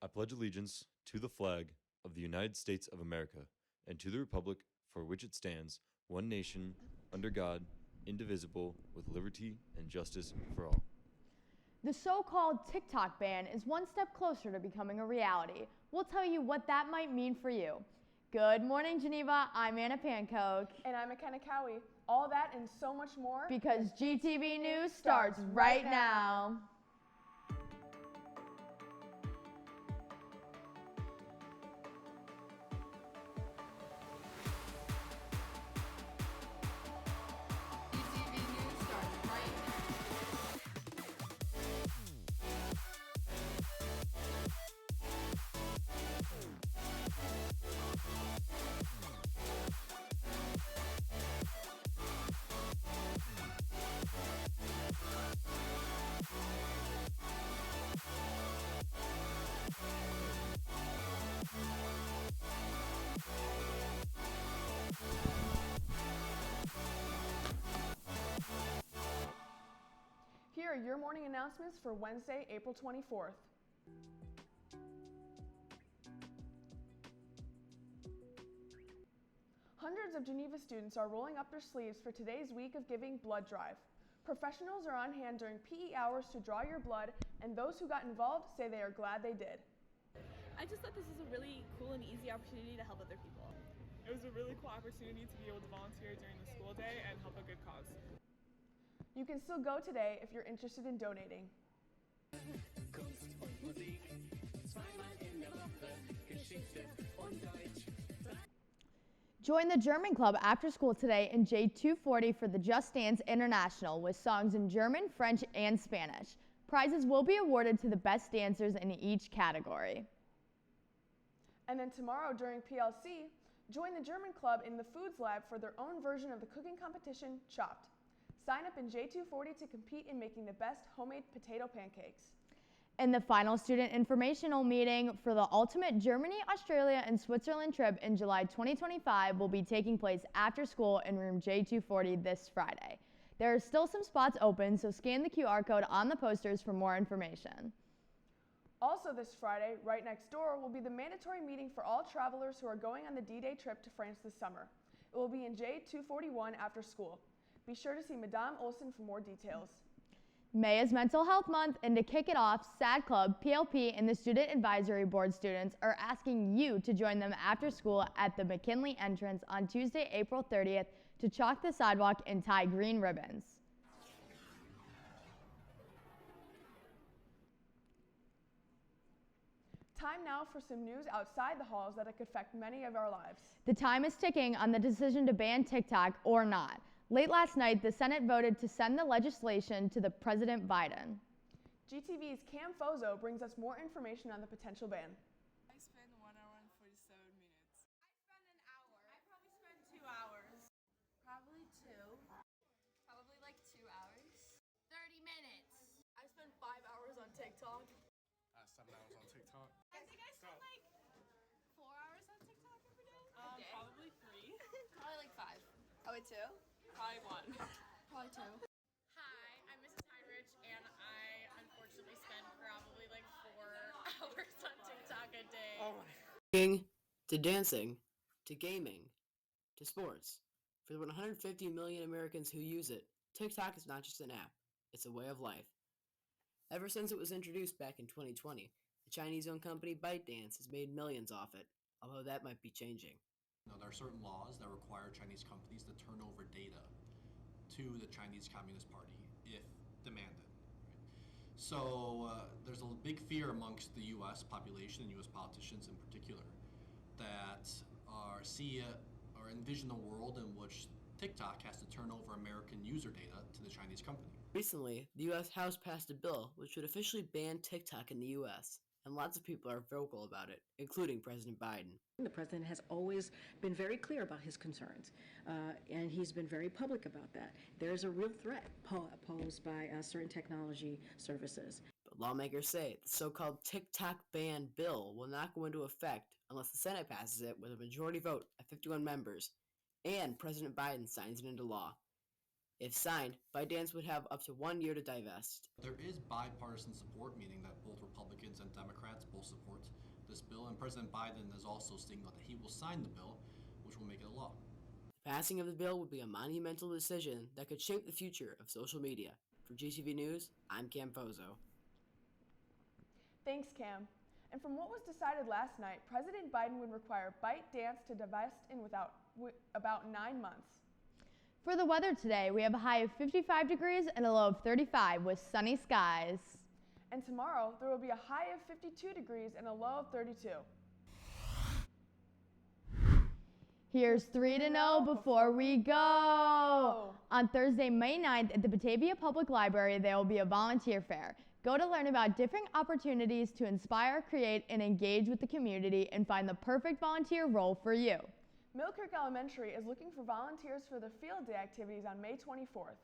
I pledge allegiance to the flag of the United States of America and to the republic for which it stands, one nation, under God, indivisible, with liberty and justice for all. The so-called TikTok ban is one step closer to becoming a reality. We'll tell you what that might mean for you. Good morning, Geneva. I'm Anna Pankoke. And I'm MaKenna Cowhey. All that and so much more. Because GTV News starts right now. Here are your morning announcements for Wednesday, April 24th. Hundreds of Geneva students are rolling up their sleeves for today's week of giving blood drive. Professionals are on hand during PE hours to draw your blood, and those who got involved say they are glad they did. I just thought this was a really cool and easy opportunity to help other people. It was a really cool opportunity to be able to volunteer during the school day and help a good cause. You can still go today if you're interested in donating. Join the German Club after school today in J240 for the Just Dance International with songs in German, French, and Spanish. Prizes will be awarded to the best dancers in each category. And then tomorrow during PLC, join the German Club in the Foods Lab for their own version of the cooking competition, Chopped. Sign up in J240 to compete in making the best homemade potato pancakes. And the final student informational meeting for the ultimate Germany, Australia, and Switzerland trip in July 2025 will be taking place after school in room J240 this Friday. There are still some spots open, so scan the QR code on the posters for more information. Also this Friday, right next door, will be the mandatory meeting for all travelers who are going on the D-Day trip to France this summer. It will be in J241 after school. Be sure to see Madame Olson for more details. May is Mental Health Month, and to kick it off, SAD Club, PLP, and the Student Advisory Board students are asking you to join them after school at the McKinley entrance on Tuesday, April 30th to chalk the sidewalk and tie green ribbons. Time now for some news outside the halls that could affect many of our lives. The time is ticking on the decision to ban TikTok or not. Late last night, the Senate voted to send the legislation to the President Biden. GTV's Cam Fozo brings us more information on the potential ban. I spent 1 hour and 47 minutes. I spend an hour. I probably spend 2 hours. Probably 2. Probably like 2 hours. 30 minutes. I spend 5 hours on TikTok. 7 hours on TikTok. I think I spend like 4 hours on TikTok every day. Probably 3. Probably like 5. Oh, wait, 2? Probably 1. Probably 2. Hi, I'm Mrs. Heinrich, and I unfortunately spend probably like 4 hours on TikTok a day. Oh my. To dancing, to gaming, to sports. For the 150 million Americans who use it, TikTok is not just an app, it's a way of life. Ever since it was introduced back in 2020, the Chinese-owned company ByteDance has made millions off it, although that might be changing. Now, there are certain laws that require Chinese companies to turn over data to the Chinese Communist Party if demanded. Right? So there's a big fear amongst the U.S. population and U.S. politicians in particular that or envision a world in which TikTok has to turn over American user data to the Chinese company. Recently, the U.S. House passed a bill which would officially ban TikTok in the U.S., and lots of people are vocal about it, including President Biden. The president has always been very clear about his concerns, and he's been very public about that. There's a real threat posed by certain technology services. But lawmakers say the so-called TikTok ban bill will not go into effect unless the Senate passes it with a majority vote of 51 members, and President Biden signs it into law. If signed, ByteDance would have up to 1 year to divest. There is bipartisan support, meaning that both Republicans and Democrats both support this bill, and President Biden has also signaled that he will sign the bill, which will make it a law. The passing of the bill would be a monumental decision that could shape the future of social media. For GTV News, I'm Cam Pozo. Thanks, Cam. And from what was decided last night, President Biden would require ByteDance to divest in about 9 months. For the weather today, we have a high of 55 degrees and a low of 35 with sunny skies. And tomorrow, there will be a high of 52 degrees and a low of 32. Here's 3 to know before we go. On Thursday, May 9th at the Batavia Public Library, there will be a volunteer fair. Go to learn about different opportunities to inspire, create, and engage with the community and find the perfect volunteer role for you. Mill Creek Elementary is looking for volunteers for the field day activities on May 24th.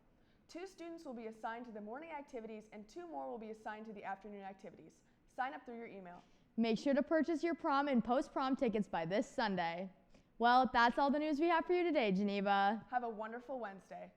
2 students will be assigned to the morning activities and 2 more will be assigned to the afternoon activities. Sign up through your email. Make sure to purchase your prom and post-prom tickets by this Sunday. Well, that's all the news we have for you today, Geneva. Have a wonderful Wednesday.